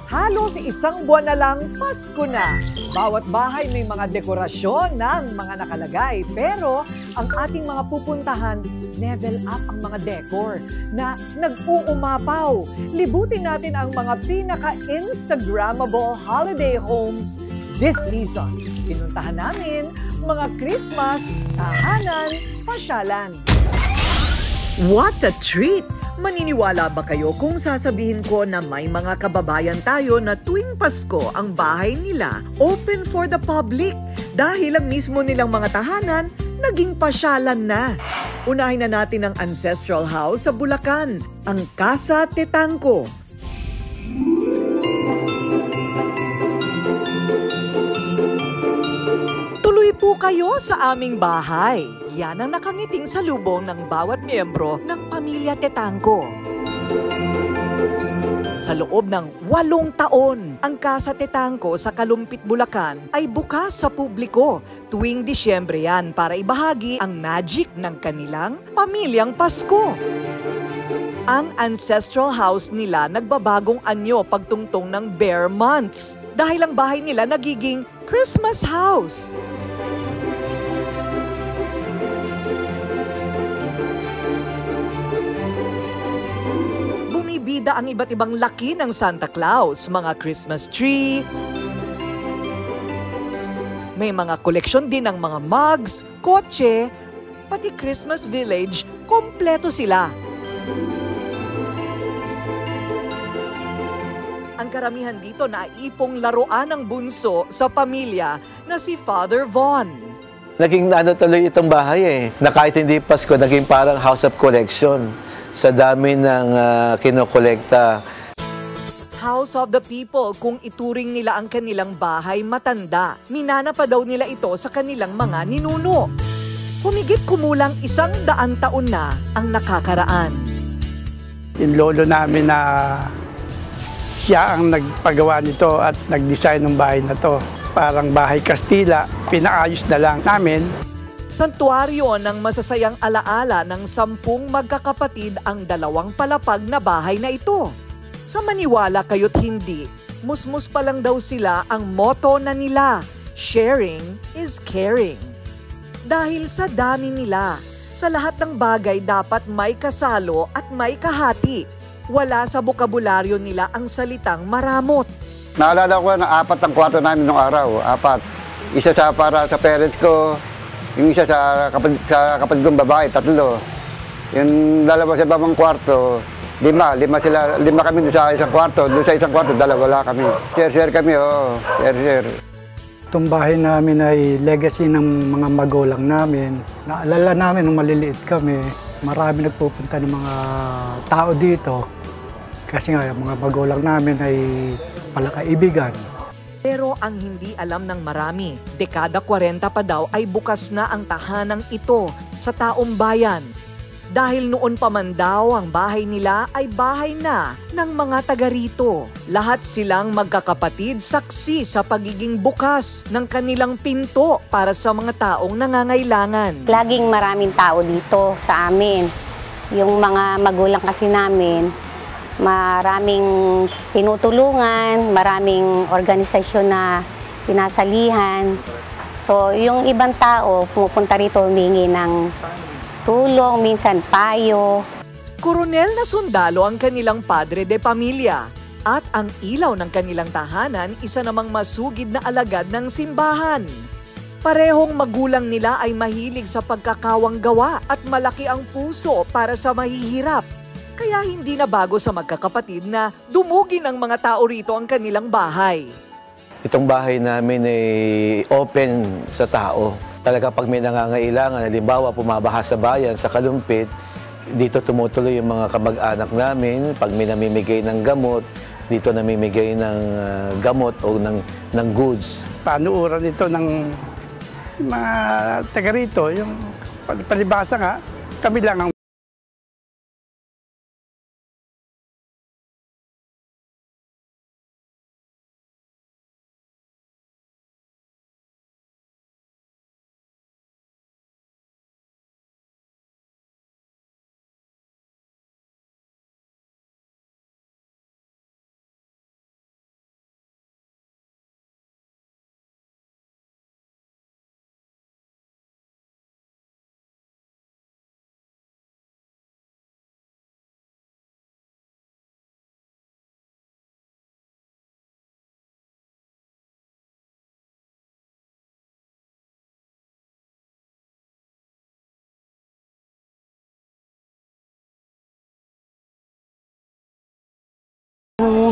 Halos isang buwan na lang, Pasko na. Bawat bahay may mga dekorasyon ng mga nakalagay. Pero ang ating mga pupuntahan, level up ang mga decor na nag-uumapaw. Libutin natin ang mga pinaka-Instagrammable holiday homes this season. Pinuntahan namin mga Christmas, tahanan, pasyalan. What a treat! Maniniwala ba kayo kung sasabihin ko na may mga kababayan tayo na tuwing Pasko ang bahay nila open for the public dahil ang mismo nilang mga tahanan naging pasyalan na. Unahin na natin ang ancestral house sa Bulacan, ang Casa Tetangco. Tuloy po kayo sa aming bahay. Yan ang nakangiting salubong ng bawat miyembro ng pamilya Tetangco. Sa loob ng 8 taon, ang Casa Tetangco sa Kalumpit, Bulacan ay bukas sa publiko tuwing Disyembre yan para ibahagi ang magic ng kanilang pamilyang Pasko. Ang ancestral house nila nagbabagong anyo pagtungtong ng bare months dahil ang bahay nila nagiging Christmas house. Bumibida ang iba't ibang laki ng Santa Claus, mga Christmas tree. May mga koleksyon din ng mga mugs, kotse, pati Christmas village, kompleto sila. Ang karamihan dito naipong laruan ng bunso sa pamilya na si Father Von. Naging tuloy itong bahay na kahit hindi Pasko, naging parang house of collection sa dami ng kinokolekta. House of the People kung ituring nila ang kanilang bahay matanda. Minana pa daw nila ito sa kanilang mga ninuno. Humigit kumulang 100 taon na ang nakakaraan. Yung lolo namin na siya ang nagpagawa nito at nag-design ng bahay na to. Parang bahay Kastila, pinaayos na lang namin. Santuaryo ng masasayang alaala ng 10 magkakapatid ang 2 palapag na bahay na ito. Sa maniwala kayo't hindi, musmus pa lang daw sila ang motto na nila, sharing is caring. Dahil sa dami nila, sa lahat ng bagay dapat may kasalo at may kahati. Wala sa bokabularyo nila ang salitang maramot. Naalala ko na 4 ang kwarto namin nung araw, 4. Isa sa para sa parents ko, yung isa sa kapatid kong babae, 3. Yung dalawa sa ibang kwarto, 5 kami doon sa isang kwarto, doon sa isang kwarto, 2 wala kami. Share kami, share. Itong bahay namin ay legacy ng mga magulang namin. Naalala namin nung maliliit kami, marami nagpupunta ng mga tao dito. Kasi nga, yung mga magulang namin ay palakaibigan. Pero ang hindi alam ng marami, dekada 40 pa daw ay bukas na ang tahanang ito sa taong bayan. Dahil noon pa man daw ang bahay nila ay bahay na ng mga taga rito. Lahat silang magkakapatid saksi sa pagiging bukas ng kanilang pinto para sa mga taong nangangailangan. Laging maraming tao dito sa amin. Yung mga magulang kasi namin, maraming tinutulungan, maraming organisasyon na pinasalihan. So, yung ibang tao pumupunta rito humingi ng tulong, minsan payo. Koronel na sundalo ang kanilang padre de pamilya at ang ilaw ng kanilang tahanan isa namang masugid na alagad ng simbahan. Parehong magulang nila ay mahilig sa pagkakawang gawa at malaki ang puso para sa mahihirap. Kaya hindi na bago sa magkakapatid na dumugin ng mga tao rito ang kanilang bahay. Itong bahay namin ay open sa tao. Talaga pag may nangangailangan, halimbawa pumabaha sa bayan, sa Kalumpit, dito tumutuloy yung mga kamag-anak namin. Pag may namimigay ng gamot, dito namimigay ng gamot o ng goods. Panuuran ito ng mga taga rito, yung palibasa nga, kami lang ang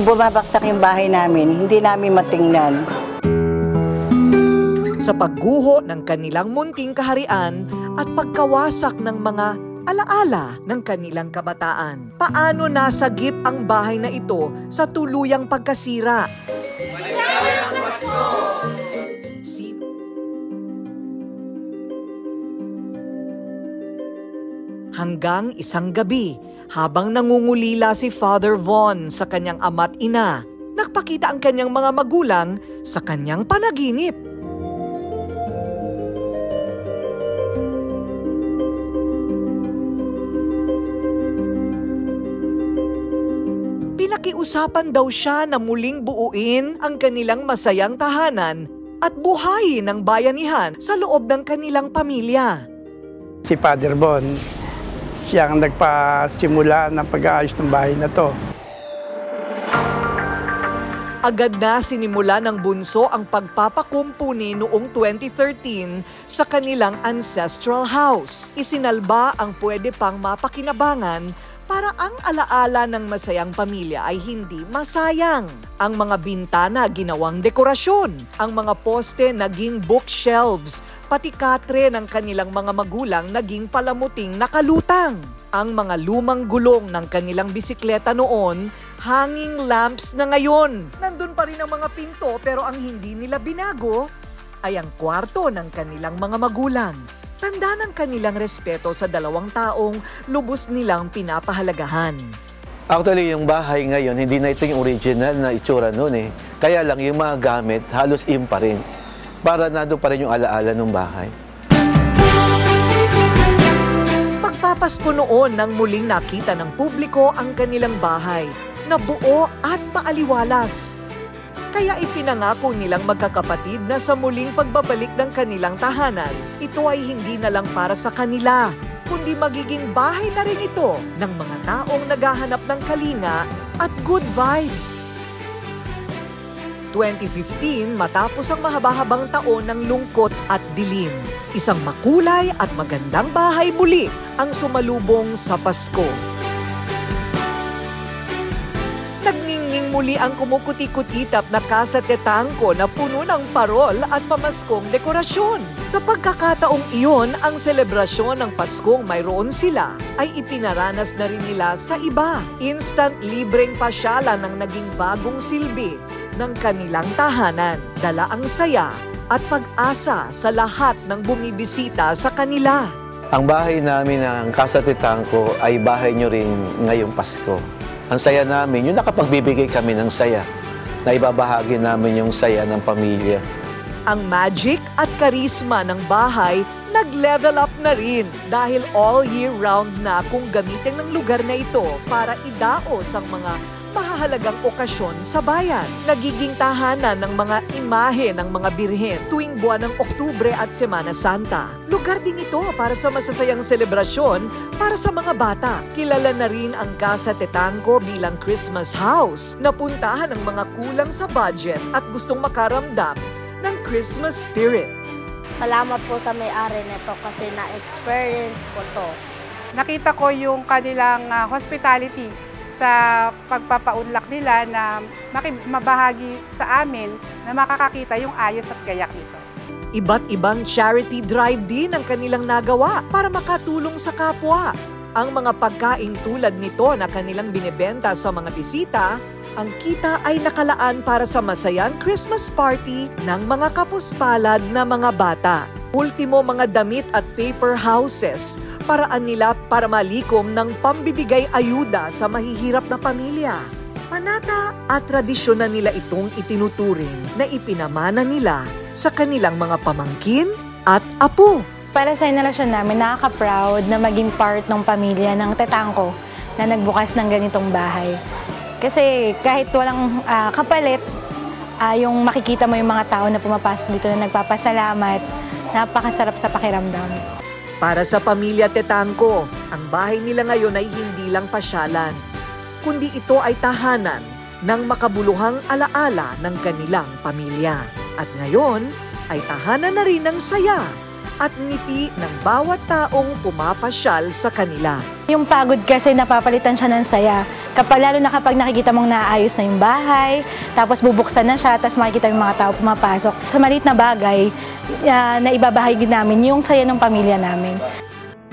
bumabaksak yung bahay namin, hindi namin matingnan. Sa pagguho ng kanilang munting kaharian at pagkawasak ng mga alaala ng kanilang kabataan. Paano nasagip ang bahay na ito sa tuluyang pagkasira? Hanggang isang gabi, habang nangungulila si Father Von sa kanyang ama't ina, nagpakita ang kanyang mga magulang sa kanyang panaginip. Pinakiusapan daw siya na muling buuin ang kanilang masayang tahanan at buhayin ang bayanihan sa loob ng kanilang pamilya. Si Father Bon, siya ang nagpasimula ng pag-aayos ng bahay na to. Agad na sinimula ng bunso ang pagpapakumpuni noong 2013 sa kanilang ancestral house. Isinalba ang pwede pang mapakinabangan para ang alaala ng masayang pamilya ay hindi masayang. Ang mga bintana ginawang dekorasyon, ang mga poste naging bookshelves, pati katre ng kanilang mga magulang naging palamuting nakalutang. Ang mga lumang gulong ng kanilang bisikleta noon, hanging lamps na ngayon. Nandun pa rin ang mga pinto pero ang hindi nila binago ay ang kwarto ng kanilang mga magulang. Tanda ng kanilang respeto sa dalawang taong lubos nilang pinapahalagahan. Actually, yung bahay ngayon, hindi na ito yung original na itsura noon eh. Kaya lang yung mga gamit, halos im pa rin. Para nandun pa rin yung alaala ng bahay. Pagpapasko noon nang muling nakita ng publiko ang kanilang bahay na buo at maaliwalas. Kaya ipinangako nilang magkakapatid na sa muling pagbabalik ng kanilang tahanan, ito ay hindi na lang para sa kanila, kundi magiging bahay na rin ito ng mga taong naghahanap ng kalinga at good vibes. 2015 matapos ang mahaba-habang taon ng lungkot at dilim. Isang makulay at magandang bahay muli ang sumalubong sa Pasko. Nagngingning muli ang kumukuti-kutitap na Casa Tetangco na puno ng parol at pamaskong dekorasyon. Sa pagkakataong iyon, ang selebrasyon ng Paskong mayroon sila ay ipinaranas na rin nila sa iba. Instant libreng pasyala ng naging bagong silbi ng kanilang tahanan. Dala ang saya at pag-asa sa lahat ng bumibisita sa kanila. Ang bahay namin ng Casa Tetangco ay bahay nyo rin ngayong Pasko. Ang saya namin, yung nakapagbibigay kami ng saya, na ibabahagi namin yung saya ng pamilya. Ang magic at karisma ng bahay nag-level up na rin dahil all year round na kung gamitin ng lugar na ito para idaos ang mga mahahalagang okasyon sa bayan. Nagiging tahanan ng mga imahe ng mga birhen tuwing buwan ng Oktubre at Semana Santa. Lugar din ito para sa masasayang selebrasyon para sa mga bata. Kilala na rin ang Casa Tetangco bilang Christmas house na puntahan ng mga kulang sa budget at gustong makaramdam ng Christmas spirit. Salamat po sa may-ari nito kasi na-experience ko to. Nakita ko yung kanilang hospitality sa pagpapaunlak nila na mabahagi sa amin na makakakita yung ayos at gayak nito. Iba't ibang charity drive din ang kanilang nagawa para makatulong sa kapwa. Ang mga pagkain tulad nito na kanilang binebenta sa mga bisita, ang kita ay nakalaan para sa masayang Christmas party ng mga kapuspalad na mga bata. Ultimo, mga damit at paper houses, paraan nila para malikom ng pambibigay ayuda sa mahihirap na pamilya. Panata at tradisyon na nila itong itinuturing na ipinamana nila sa kanilang mga pamangkin at apo. Para sa henerasyon namin, nakaka-proud na maging part ng pamilya ng Tetangco na nagbukas ng ganitong bahay. Kasi kahit walang kapalit, yung makikita mo yung mga tao na pumapasok dito na nagpapasalamat, napakasarap sa pakiramdam. Para sa pamilya Tetangco, ang bahay nila ngayon ay hindi lang pasyalan, kundi ito ay tahanan ng makabuluhang alaala ng kanilang pamilya. At ngayon ay tahanan na rin ng saya at ngiti ng bawat taong pumapasyal sa kanila. Yung pagod kasi napapalitan siya ng saya. Lalo na kapag nakikita mong naayos na yung bahay, tapos bubuksan na siya, tapos makikita yung mga tao pumapasok. Sa maliit na bagay, na ibabahagi namin yung saya ng pamilya namin.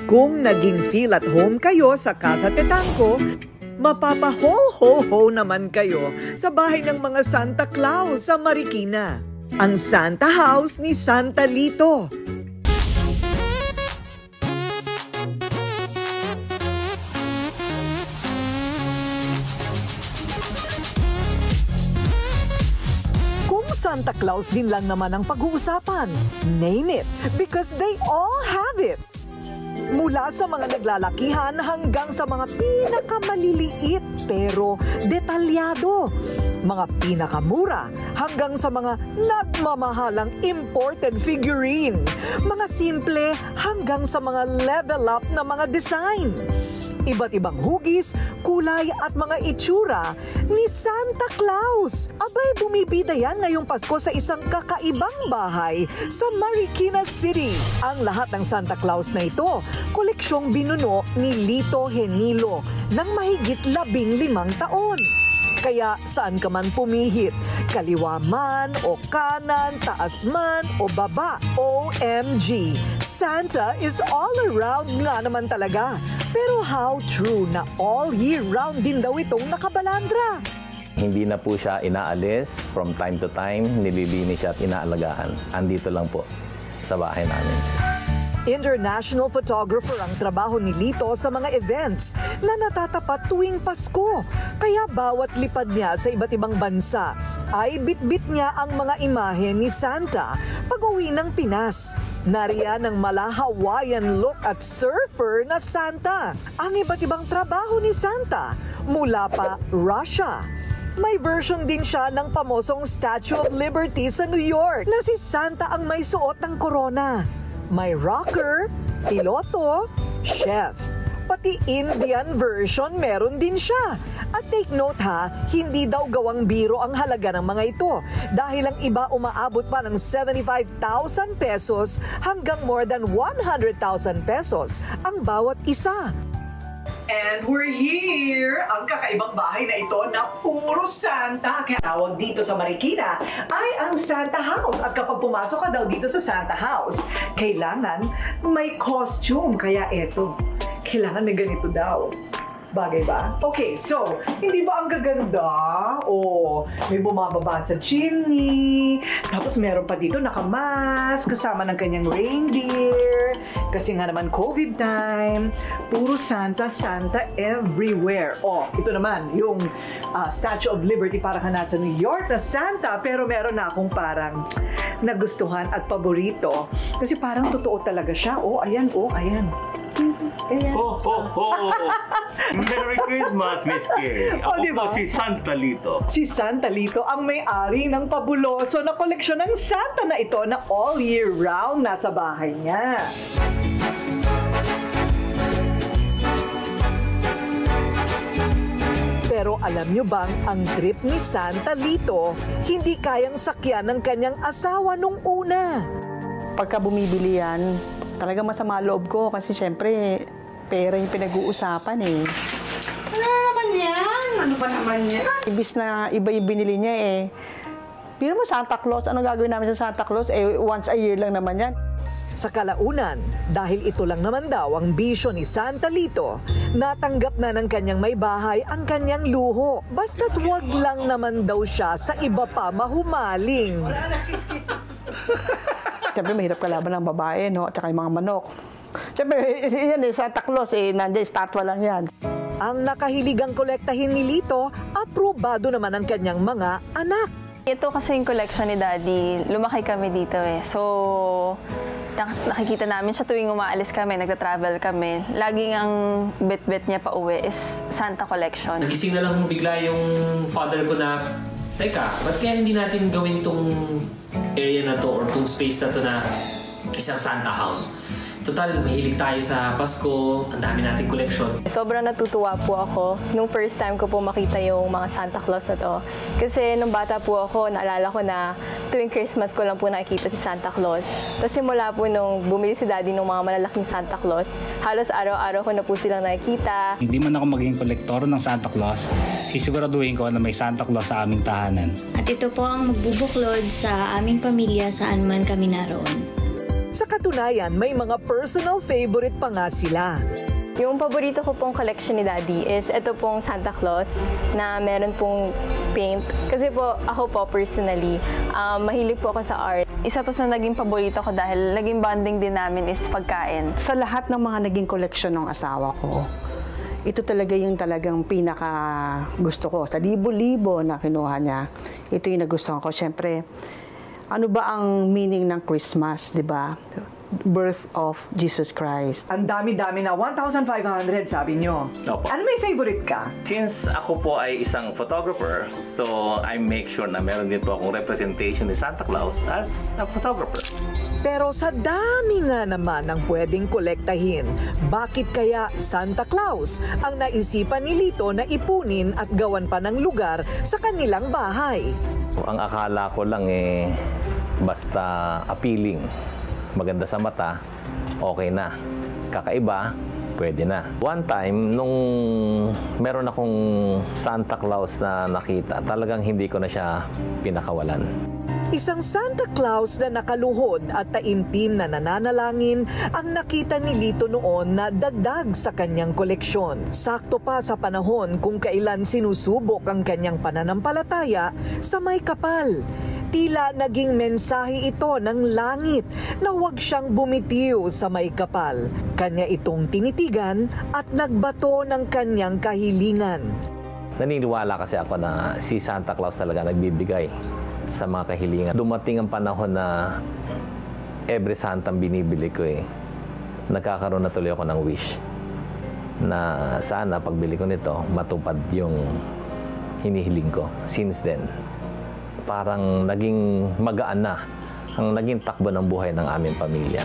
Kung naging feel at home kayo sa Casa Tetangco, mapapa-ho-ho-ho naman kayo sa bahay ng mga Santa Claus sa Marikina. Ang Santa House ni Santa Lito. Santa Claus din lang naman ang pag-uusapan. Name it, because they all have it. Mula sa mga naglalakihan hanggang sa mga pinakamaliliit pero detalyado. Mga pinakamura hanggang sa mga nagmamahalang imported figurine. Mga simple hanggang sa mga level up na mga design. Iba't ibang hugis, kulay at mga itsura ni Santa Claus. Abay, bumibida yan ngayong Pasko sa isang kakaibang bahay sa Marikina City. Ang lahat ng Santa Claus na ito, koleksyong binuno ni Lito Henilo ng mahigit 15 taon. Kaya saan ka man pumihit, kaliwa man o kanan, taas man o baba, OMG, Santa is all around nga naman talaga. Pero how true na all year round din daw itong nakabalandra? Hindi na po siya inaalis, from time to time, nililinis siya at inaalagaan. Andito lang po sa bahay namin. International photographer ang trabaho ni Lito sa mga events na natatapat tuwing Pasko. Kaya bawat lipad niya sa iba't ibang bansa ay bitbit niya ang mga imahe ni Santa pag-uwi ng Pinas. Nariyan ang mala-Hawaiian look at surfer na Santa. Ang iba't ibang trabaho ni Santa mula pa Russia. May version din siya ng pamosong Statue of Liberty sa New York na si Santa ang may suot ng korona. May rocker, piloto, chef. Pati Indian version meron din siya. At take note ha, hindi daw gawang biro ang halaga ng mga ito. Dahil ang iba umaabot pa ng 75,000 pesos hanggang more than 100,000 pesos ang bawat isa. And we're here! Ang kakaibang bahay na ito na puro Santa. Kaya tawag dito sa Marikina ay ang Santa House. At kapag pumasok ka daw dito sa Santa House, kailangan may costume. Kaya eto, kailangan may ganito daw. Bagay ba? Okay, so, hindi ba ang gaganda? O, may bumababa sa chimney. Tapos meron pa dito nakamask kasama ng kanyang reindeer. Kasi nga naman COVID time. Puro Santa, Santa everywhere. O, ito naman, yung Statue of Liberty parang nasa New York na Santa. Pero meron na akong parang nagustuhan at paborito. Kasi parang totoo talaga siya. O, ayan, o, ayan. Ayan. Ho, ho, ho! Merry Christmas, Miss Kay! Ako diba? po si Santa Lito. Si Santa Lito ang may-ari ng pabuloso na koleksyon ng Santa na ito na all year round nasa bahay niya. Pero alam nyo bang ang trip ni Santa Lito hindi kayang sakyan ng kanyang asawa nung una? Pagka bumibili yan, talaga masama loob ko kasi syempre pera yung pinag-uusapan eh. Ano naman yan? Ano ba naman yan? Ibis na iba yung binili niya eh. Pero mo Santa Claus, ano gagawin namin sa Santa Claus? Eh, once a year lang naman yan. Sa kalaunan, dahil ito lang naman daw ang bisyo ni Santa Lito, natanggap na ng kanyang may bahay ang kanyang luho. Basta't wag lang naman daw siya sa iba pa mahumaling. Siyempre, mahirap kalaban ng babae, no? At saka yung mga manok. Siyempre, yan eh, Santa Claus eh, nandiyan, statwa lang yan. Ang nakahiligang kolektahin ni Lito, aprobado naman ang kanyang mga anak. Ito kasi yung collection ni Daddy, lumaki kami dito eh. So, nakikita namin siya tuwing umaalis kami, nagta-travel kami. Laging ang bet-bet niya pa uwi is Santa collection. Nagising na lang bigla yung father ko na, teka, ba't kaya hindi natin gawin tong area na to or tong space na to na isang Santa house? Total, mahilig tayo sa Pasko, ang dami nating collection. Sobrang natutuwa po ako nung first time ko po makita yung mga Santa Claus na to. Kasi nung bata po ako, naalala ko na tuwing Christmas ko lang po nakikita si Santa Claus. Tapos simula po nung bumili si Daddy ng mga malalaking Santa Claus, halos araw-araw ko na po silang nakikita. Hindi man ako maging kolektor ng Santa Claus, isiguraduhin ko na may Santa Claus sa aming tahanan. At ito po ang magbubuklod sa aming pamilya saan man kami naroon. Sa katunayan, may mga personal favorite pa nga sila. Yung paborito ko pong collection ni Daddy is ito pong Santa Claus na meron pong paint. Kasi po, ako po personally, mahilig po ako sa art. Isa to sa naging paborito ko dahil naging bonding din namin is pagkain. Sa lahat ng mga naging collection ng asawa ko, ito talaga yung talagang pinaka gusto ko. Sa libo-libo na kinuha niya, ito yung nagustuhan ko. Siyempre, ano ba ang meaning ng Christmas, di ba? Birth of Jesus Christ. Ang dami-dami na, 1,500 sabi nyo. Opo. Ano may favorite ka? Since ako po ay isang photographer, so I make sure na meron din po akong representation ni Santa Claus as a photographer. Pero sa dami nga naman ang pwedeng kolektahin, bakit kaya Santa Claus ang naisipan ni Lito na ipunin at gawan pa ng lugar sa kanilang bahay? Ang akala ko lang basta appealing, maganda sa mata, okay na. Kakaiba, pwede na. One time, nung meron akong Santa Claus na nakita, talagang hindi ko na siya pinakawalan. Isang Santa Claus na nakaluhod at taimtim na nananalangin ang nakita ni Lito noon na dagdag sa kanyang koleksyon. Sakto pa sa panahon kung kailan sinusubok ang kanyang pananampalataya sa may kapal. Tila naging mensahe ito ng langit na huwag siyang bumitiw sa may kapal. Kanya itong tinitigan at nagbato ng kanyang kahilingan. Naniniwala kasi ako na si Santa Claus talaga nagbibigay sa mga kahilingan. Dumating ang panahon na every Santang binibili ko nagkakaroon na tuloy ako ng wish na sana pagbili ko nito matupad yung hinihiling ko. Since then, parang naging magaan na ang naging takbo ng buhay ng aming pamilya.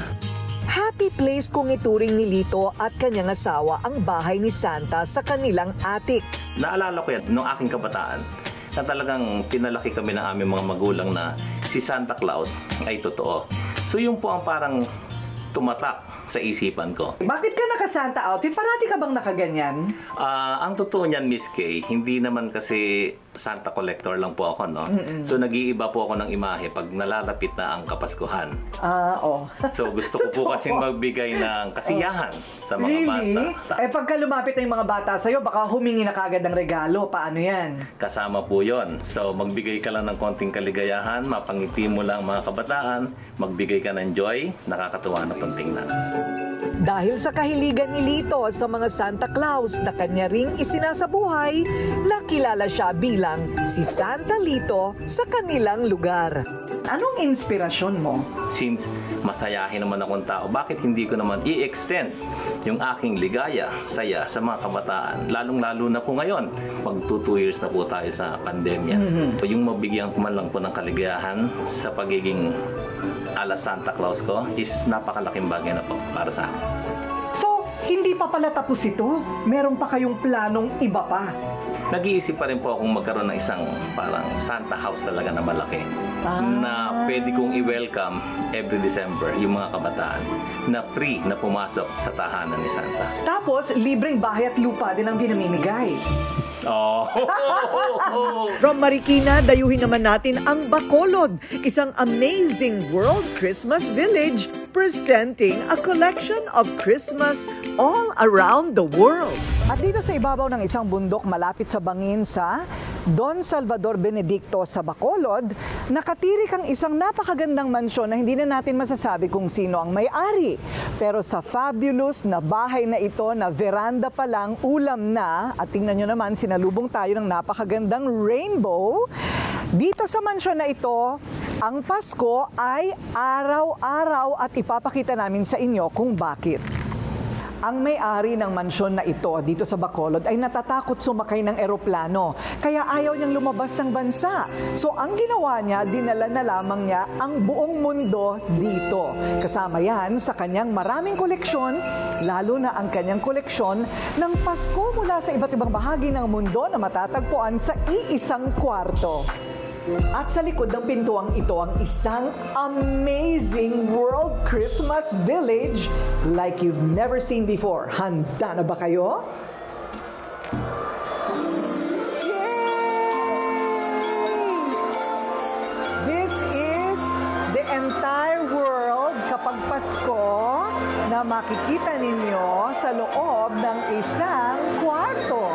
Happy place kung ituring ni Lito at kanyang asawa ang bahay ni Santa sa kanilang attic. Naalala ko yan noong aking kabataan na talagang pinalaki kami ng aming mga magulang na si Santa Claus ay totoo. So yun po ang parang tumatak sa isipan ko. Bakit ka naka-Santa outfit? Parati ka bang nakaganyan? Ang totoo niyan, Miss Kay, hindi naman kasi Santa collector lang po ako, no? So nag-iiba po ako ng imahe pag nalalapit na ang Kapaskuhan. So gusto ko po kasing magbigay ng kasiyahan sa mga bata. Pagka lumapit na yung mga bata sa'yo, baka humingi na kagad ng regalo. Paano yan? Kasama po yon. So magbigay ka lang ng konting kaligayahan, mapangiti mo lang mga kabataan, magbigay ka ng joy, nakakatuwa na tingnan. Dahil sa kahiligan ni Lito sa mga Santa Claus na kanya ring isinasabuhay, nakilala siya bilang si Santa Lito sa kanilang lugar. Anong inspirasyon mo? Since masayahin naman akong tao, bakit hindi ko naman i-extend yung aking ligaya, saya sa mga kabataan? Lalong-lalo na po ngayon, mag 2 years na po tayo sa pandemya. Yung mabigyan ko man lang po ng kaligayahan sa pagiging ala Santa Claus ko is napakalaking bagay na po para sa akin. So, hindi pa pala tapos ito? Meron pa kayong planong iba pa? Nag-iisip pa rin po akong magkaroon ng isang parang Santa house talaga na malaki na pwede kong i-welcome every December yung mga kabataan na free na pumasok sa tahanan ni Santa. Tapos, libreng bahay at lupa din ang pinamimigay. From Marikina, dayuhin naman natin ang Bacolod, isang amazing world Christmas village presenting a collection of Christmas all around the world. At dito sa ibabaw ng isang bundok malapit sa bangin sa Don Salvador Benedicto sa Bacolod, nakatirik ang isang napakagandang mansyon na hindi na natin masasabi kung sino ang may-ari. Pero sa fabulous na bahay na ito na veranda pa lang, ulam na, at tingnan nyo naman, sinalubong tayo ng napakagandang rainbow. Dito sa mansyon na ito, ang Pasko ay araw-araw at ipapakita namin sa inyo kung bakit. Ang may-ari ng mansyon na ito dito sa Bacolod ay natatakot sumakay ng eroplano, kaya ayaw niyang lumabas ng bansa. So ang ginawa niya, dinala na lamang niya ang buong mundo dito. Kasama yan sa kanyang maraming koleksyon, lalo na ang kanyang koleksyon ng Pasko mula sa iba't ibang bahagi ng mundo na matatagpuan sa iisang kwarto. At sa likod ng pintuang ito ang isang amazing World Christmas Village like you've never seen before. Handa na ba kayo? Yay! This is the entire world kapag Pasko na makikita ninyo sa loob ng isang kwarto.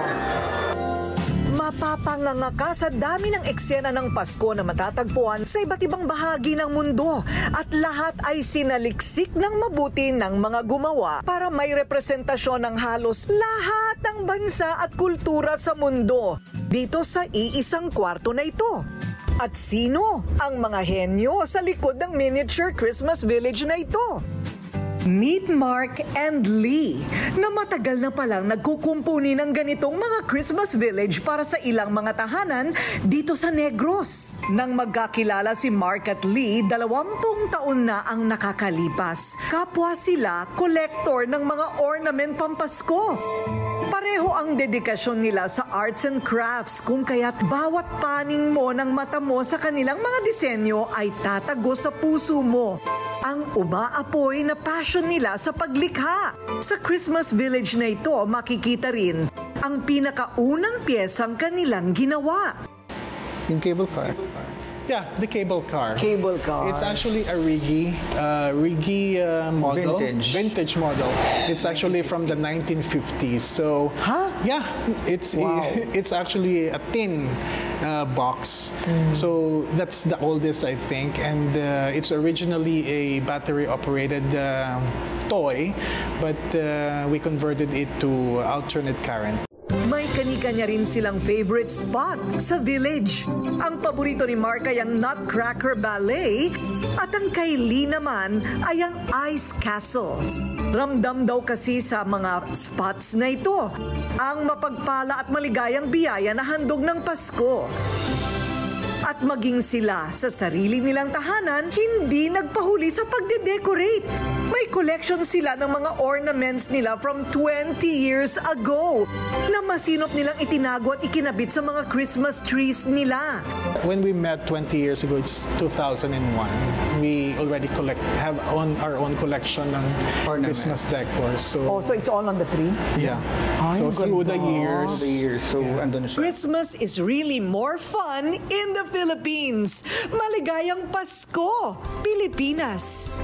Mapapanganga ka sa dami ng eksena ng Pasko na matatagpuan sa iba't ibang bahagi ng mundo at lahat ay sinaliksik ng mabuti ng mga gumawa para may representasyon ng halos lahat ng bansa at kultura sa mundo dito sa iisang kwarto na ito. At sino ang mga henyo sa likod ng miniature Christmas village na ito? Meet Mark and Lee na matagal na palang nagkukumpuni ng ganitong mga Christmas village para sa ilang mga tahanan dito sa Negros. Nang magkakilala si Mark at Lee, 20 taon na ang nakakalipas. Kapwa sila kolektor ng mga ornament pampasko. Pareho ang dedikasyon nila sa arts and crafts kung kaya't bawat paning mo ng mata mo sa kanilang mga disenyo ay tatago sa puso mo. Ang umaapoy na passion nila sa paglikha. Sa Christmas village na ito, makikita rin ang pinakaunang piyesang kanilang ginawa. Yung cable car. Yeah, the cable car. Cable car. It's actually a Rigi model. Vintage model. It's actually from the 1950s. So, yeah, it's actually a tin box. So that's the oldest, I think, and it's originally a battery-operated toy, but we converted it to alternate current. May kani-kanya rin silang favorite spot sa village. Ang paborito ni Mark ay ang Nutcracker Ballet at ang kay Lee naman ay ang Ice Castle. Ramdam daw kasi sa mga spots na ito ang mapagpala at maligayang biyaya na handog ng Pasko. At maging sila sa sarili nilang tahanan, hindi nagpahuli sa pagde-decorate. May collection sila ng mga ornaments nila from 20 years ago na masinop nilang itinago at ikinabit sa mga Christmas trees nila. When we met 20 years ago, it's 2001. We already have our own collection ng Christmas decor. So it's all on the tree? Yeah. So through the years. So andun siya. Christmas is really more fun in the Philippines. Maligayang Pasko, Pilipinas!